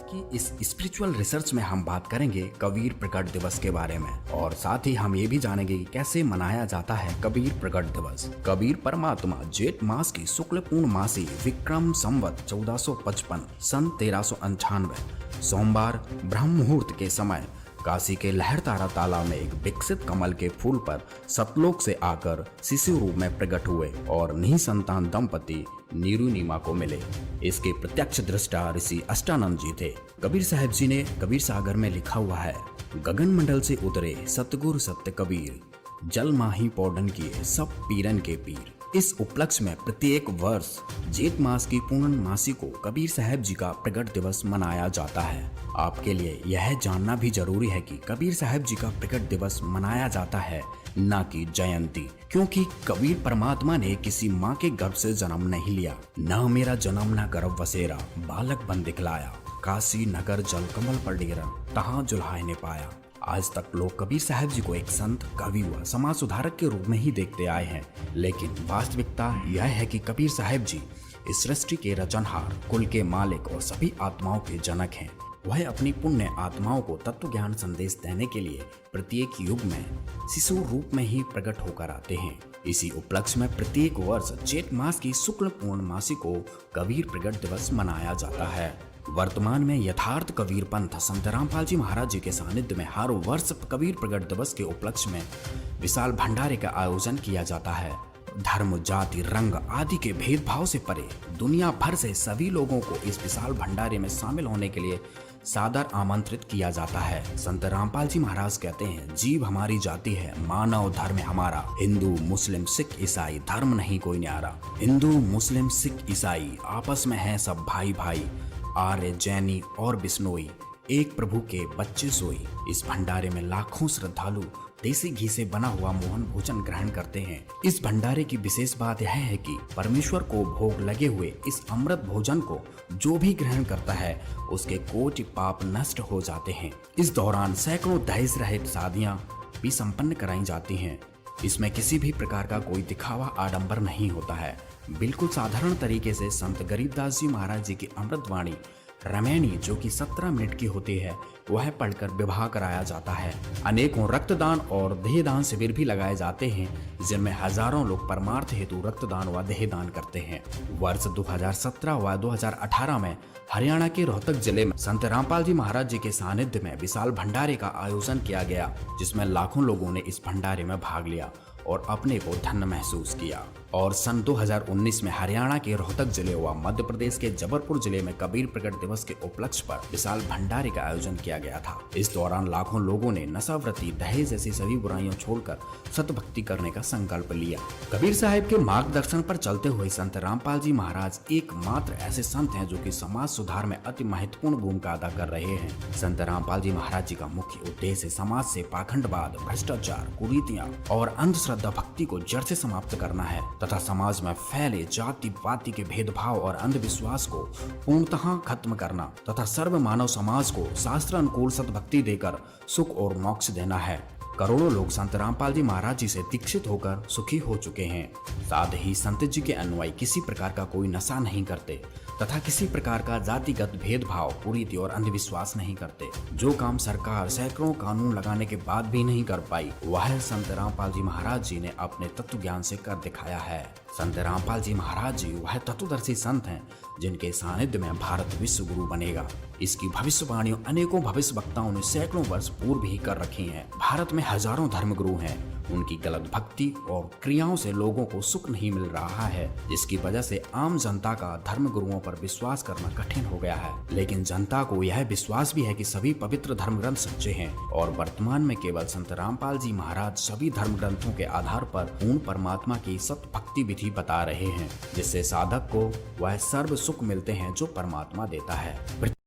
कि इस spiritual research में हम बात करेंगे कबीर प्रकट दिवस के बारे में और साथ ही हम ये भी जानेंगे कि कैसे मनाया जाता है कबीर प्रकट दिवस। कबीर परमात्मा जेठ मास की शुक्ल पूर्णमासी विक्रम संवत 1455 सन 1398 सोमवार ब्रह्म मुहूर्त के समय काशी के लहरतारा तालाब में एक विकसित कमल के फूल पर सतलोक से आकर शिशु रूप में प्रकट हुए और निसंतान दंपति नीरुनीमा को मिले। इसके प्रत्यक्ष दृष्टा ऋषि अष्टानंद जी थे। कबीर साहब जी ने कबीर सागर में लिखा हुआ है, गगन मंडल से उतरे सतगुरु सत्य कबीर, जल माही पौडन किए सब पीरन के पीर। इस उपलक्ष्य में प्रत्येक वर्ष जेठ मास की पूर्णमासी को कबीर साहब जी का प्रकट दिवस मनाया जाता है। आपके लिए यह जानना भी जरूरी है कि कबीर साहब जी का प्रकट दिवस मनाया जाता है न कि जयंती, क्योंकि कबीर परमात्मा ने किसी माँ के गर्भ से जन्म नहीं लिया। न मेरा जन्म न गर्भ वसेरा, बालक बन दिखलाया, काशी नगर जल कमल पर डेरा, तहाँ जुल्हाय ने पाया। आज तक लोग कबीर साहब जी को एक संत, कवि व समाज सुधारक के रूप में ही देखते आए हैं, लेकिन वास्तविकता यह है कि कबीर साहब जी इस सृष्टि के रचनहार, कुल के मालिक और सभी आत्माओं के जनक हैं। वह अपनी पुण्य आत्माओं को तत्व ज्ञान संदेश देने के लिए प्रत्येक युग में शिशु रूप में ही प्रकट होकर आते हैं। इसी उपलक्ष्य में प्रत्येक वर्ष जेठ मास की शुक्ल पूर्णमासी को कबीर प्रकट दिवस मनाया जाता है। वर्तमान में यथार्थ कबीर पंथ संत रामपाल जी महाराज जी के सानिध्य में हर वर्ष कबीर प्रकट दिवस के उपलक्ष्य में विशाल भंडारे का आयोजन किया जाता है। धर्म, जाति, रंग आदि के भेदभाव से परे दुनिया भर से सभी लोगों को इस विशाल भंडारे में शामिल होने के लिए सादर आमंत्रित किया जाता है। संत रामपाल जी महाराज कहते हैं, जीव हमारी जाति है, मानव धर्म है हमारा, हिंदू मुस्लिम सिख ईसाई धर्म नहीं कोई न्यारा। हिंदू मुस्लिम सिख ईसाई आपस में है सब भाई भाई, आर्य जैनी और बिश्नोई, एक प्रभु के बच्चे सोई। इस भंडारे में लाखों श्रद्धालु देसी घी से बना हुआ मोहन भोजन ग्रहण करते हैं। इस भंडारे की विशेष बात यह है कि परमेश्वर को भोग लगे हुए इस अमृत भोजन को जो भी ग्रहण करता है उसके कोटि पाप नष्ट हो जाते हैं। इस दौरान सैकड़ों दहेज रहित शादियां भी संपन्न कराई जाती हैं। इसमें किसी भी प्रकार का कोई दिखावा आडंबर नहीं होता है। बिल्कुल साधारण तरीके से संत गरीबदास जी महाराज जी की अमृतवाणी रामायणी जो कि 17 मिनट की होती है वह पढ़कर विवाह कराया जाता है। अनेकों रक्तदान और देहदान शिविर भी लगाए जाते हैं, जिनमें हजारों लोग परमार्थ हेतु रक्तदान व देहदान करते हैं। वर्ष 2017 व 2018 में हरियाणा के रोहतक जिले में संत रामपाल जी महाराज जी के सानिध्य में विशाल भंडारे का आयोजन किया गया, जिसमें लाखों लोगों ने इस भंडारे में भाग लिया और अपने को धन्य महसूस किया। और सन 2019 में हरियाणा के रोहतक जिले व मध्य प्रदेश के जबलपुर जिले में कबीर प्रकट दिवस के उपलक्ष्य पर विशाल भंडारे का आयोजन किया गया था। इस दौरान लाखों लोगों ने नशावृत्ति, दहेज जैसी सभी बुराइयों छोड़कर सतभक्ति करने का संकल्प लिया। कबीर साहब के मार्गदर्शन पर चलते हुए संत रामपाल जी महाराज एकमात्र ऐसे संत हैं जो कि समाज सुधार में अति महत्वपूर्ण भूमिका अदा कर रहे हैं। संत रामपाल जी महाराज जी का मुख्य उद्देश्य समाज से पाखंडवाद, भ्रष्टाचार, कुरीतियां और अंधश्रद्धा भक्ति को जड़ से समाप्त करना है तथा समाज में फैले जाति पाति के भेदभाव और अंधविश्वास को पूर्णतः खत्म करना तथा सर्व मानव समाज को शास्त्र अनुकूल सतभक्ति देकर सुख और मोक्ष देना है। करोड़ों लोग संत रामपाल जी महाराज जी से दीक्षित होकर सुखी हो चुके हैं। साथ ही संत जी के अनुयायी किसी प्रकार का कोई नशा नहीं करते तथा किसी प्रकार का जातिगत भेदभाव, कुरीति और अंधविश्वास नहीं करते। जो काम सरकार सैकड़ों कानून लगाने के बाद भी नहीं कर पाई, वह संत रामपाल जी महाराज जी ने अपने तत्व ज्ञान से कर दिखाया है। संत रामपाल जी महाराज जी वह तत्वदर्शी संत हैं जिनके सानिध्य में भारत विश्व गुरु बनेगा। इसकी भविष्यवाणियों अनेकों भविष्य वक्ताओं ने सैकड़ों वर्ष पूर्व ही कर रखी हैं। भारत में हजारों धर्मगुरु हैं, उनकी गलत भक्ति और क्रियाओं से लोगों को सुख नहीं मिल रहा है, जिसकी वजह से आम जनता का धर्मगुरुओं पर विश्वास करना कठिन हो गया है। लेकिन जनता को यह विश्वास भी है कि सभी पवित्र धर्म ग्रंथ सच्चे हैं और वर्तमान में केवल संत रामपाल जी महाराज सभी धर्म ग्रंथों के आधार पर पूर्ण परमात्मा की सत भक्ति विधि बता रहे हैं, जिससे साधक को वह सर्व सुख मिलते हैं जो परमात्मा देता है।